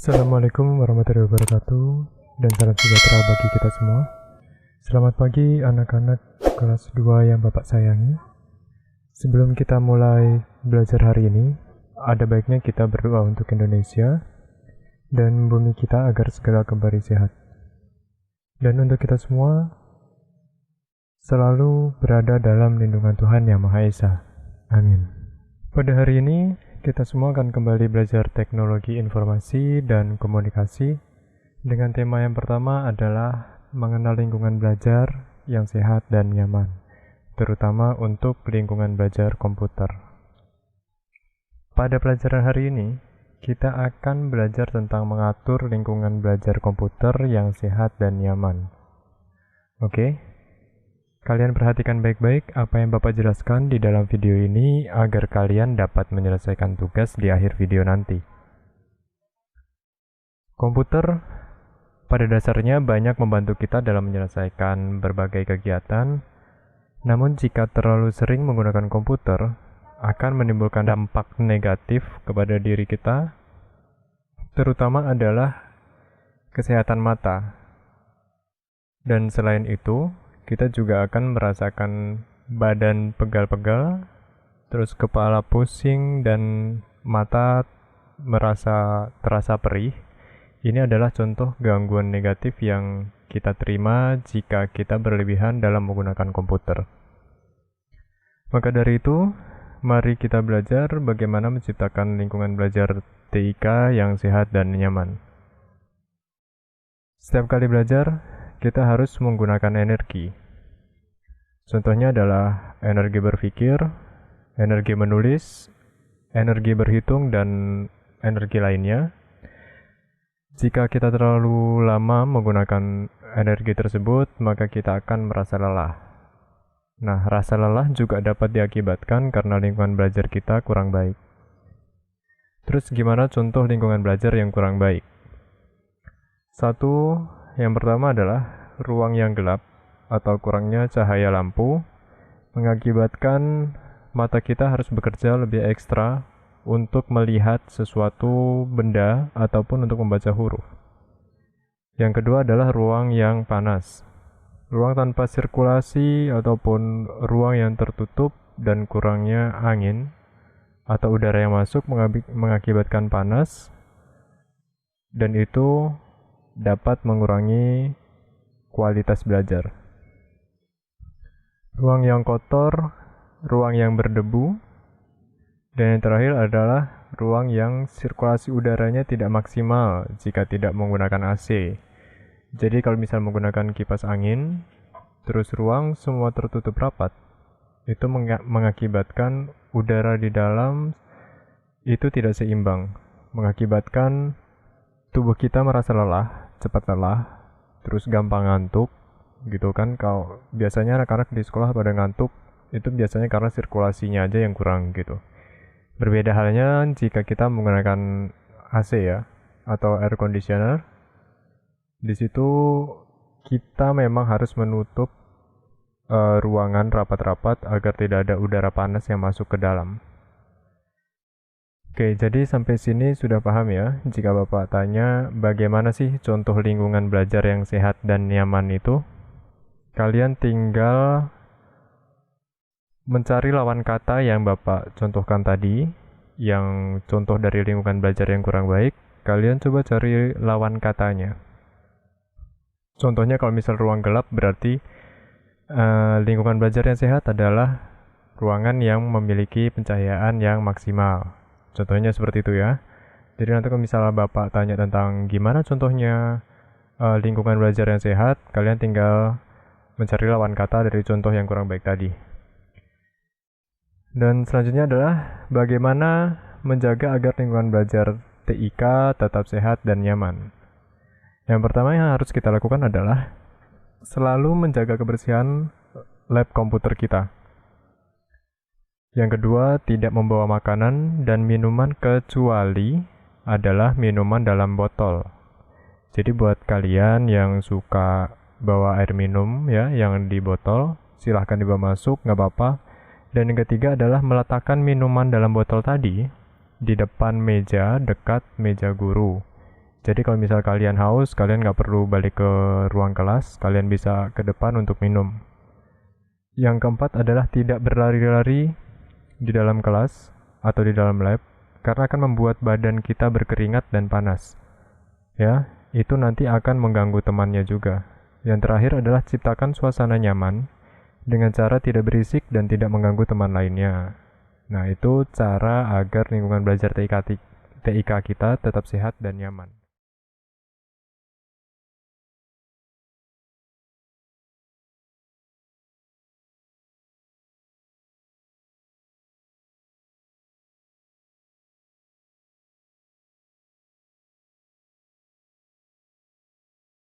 Assalamualaikum warahmatullahi wabarakatuh dan salam sejahtera bagi kita semua. Selamat pagi anak-anak kelas 2 yang Bapak sayangi. Sebelum kita mulai belajar hari ini, ada baiknya kita berdoa untuk Indonesia dan bumi kita agar segera kembali sehat. Dan untuk kita semua, selalu berada dalam lindungan Tuhan Yang Maha Esa. Amin. Pada hari ini, kita semua akan kembali belajar teknologi informasi dan komunikasi dengan tema yang pertama adalah mengenal lingkungan belajar yang sehat dan nyaman, terutama untuk lingkungan belajar komputer. Pada pelajaran hari ini, kita akan belajar tentang mengatur lingkungan belajar komputer yang sehat dan nyaman. Oke? Kalian perhatikan baik-baik apa yang Bapak jelaskan di dalam video ini agar kalian dapat menyelesaikan tugas di akhir video nanti. Komputer pada dasarnya banyak membantu kita dalam menyelesaikan berbagai kegiatan, namun jika terlalu sering menggunakan komputer akan menimbulkan dampak negatif kepada diri kita, terutama adalah kesehatan mata. Dan selain itu, kita juga akan merasakan badan pegal-pegal, terus kepala pusing, dan mata terasa perih. Ini adalah contoh gangguan negatif yang kita terima jika kita berlebihan dalam menggunakan komputer. Maka dari itu, mari kita belajar bagaimana menciptakan lingkungan belajar TIK yang sehat dan nyaman. Setiap kali belajar, kita harus menggunakan energi. Contohnya adalah energi berpikir, energi menulis, energi berhitung, dan energi lainnya. Jika kita terlalu lama menggunakan energi tersebut, maka kita akan merasa lelah. Nah, rasa lelah juga dapat diakibatkan karena lingkungan belajar kita kurang baik. Terus gimana contoh lingkungan belajar yang kurang baik? Yang pertama adalah ruang yang gelap atau kurangnya cahaya lampu mengakibatkan mata kita harus bekerja lebih ekstra untuk melihat sesuatu benda ataupun untuk membaca huruf. Yang kedua adalah ruang yang panas. Ruang tanpa sirkulasi ataupun ruang yang tertutup dan kurangnya angin atau udara yang masuk mengakibatkan panas, dan itu dapat mengurangi kualitas belajar. Ruang yang kotor, ruang yang berdebu, dan yang terakhir adalah ruang yang sirkulasi udaranya tidak maksimal jika tidak menggunakan AC. Jadi kalau misal menggunakan kipas angin, terus ruang semua tertutup rapat, itu mengakibatkan udara di dalam itu tidak seimbang, mengakibatkan tubuh kita merasa lelah, cepat lelah, terus gampang ngantuk, gitu kan. Kalau biasanya anak-anak di sekolah pada ngantuk, itu biasanya karena sirkulasinya aja yang kurang gitu. Berbeda halnya jika kita menggunakan AC ya, atau air conditioner. Di situ kita memang harus menutup ruangan rapat-rapat agar tidak ada udara panas yang masuk ke dalam. Oke, jadi sampai sini sudah paham ya. Jika Bapak tanya bagaimana sih contoh lingkungan belajar yang sehat dan nyaman itu, kalian tinggal mencari lawan kata yang Bapak contohkan tadi, yang contoh dari lingkungan belajar yang kurang baik. Kalian coba cari lawan katanya. Contohnya kalau misal ruang gelap, berarti lingkungan belajar yang sehat adalah ruangan yang memiliki pencahayaan yang maksimal. Contohnya seperti itu ya. Jadi nanti kalau misalnya Bapak tanya tentang gimana contohnya lingkungan belajar yang sehat, kalian tinggal mencari lawan kata dari contoh yang kurang baik tadi. Dan selanjutnya adalah bagaimana menjaga agar lingkungan belajar TIK tetap sehat dan nyaman. Yang pertama yang harus kita lakukan adalah selalu menjaga kebersihan lab komputer kita. Yang kedua, tidak membawa makanan dan minuman kecuali adalah minuman dalam botol. Jadi buat kalian yang suka bawa air minum ya, yang di botol, silahkan dibawa masuk, nggak apa-apa. Dan yang ketiga adalah meletakkan minuman dalam botol tadi di depan meja dekat meja guru. Jadi kalau misal kalian haus, kalian nggak perlu balik ke ruang kelas, kalian bisa ke depan untuk minum. Yang keempat adalah tidak berlari-lari di dalam kelas atau di dalam lab, karena akan membuat badan kita berkeringat dan panas. Ya, itu nanti akan mengganggu temannya juga. Yang terakhir adalah ciptakan suasana nyaman dengan cara tidak berisik dan tidak mengganggu teman lainnya. Nah, itu cara agar lingkungan belajar TIK kita tetap sehat dan nyaman.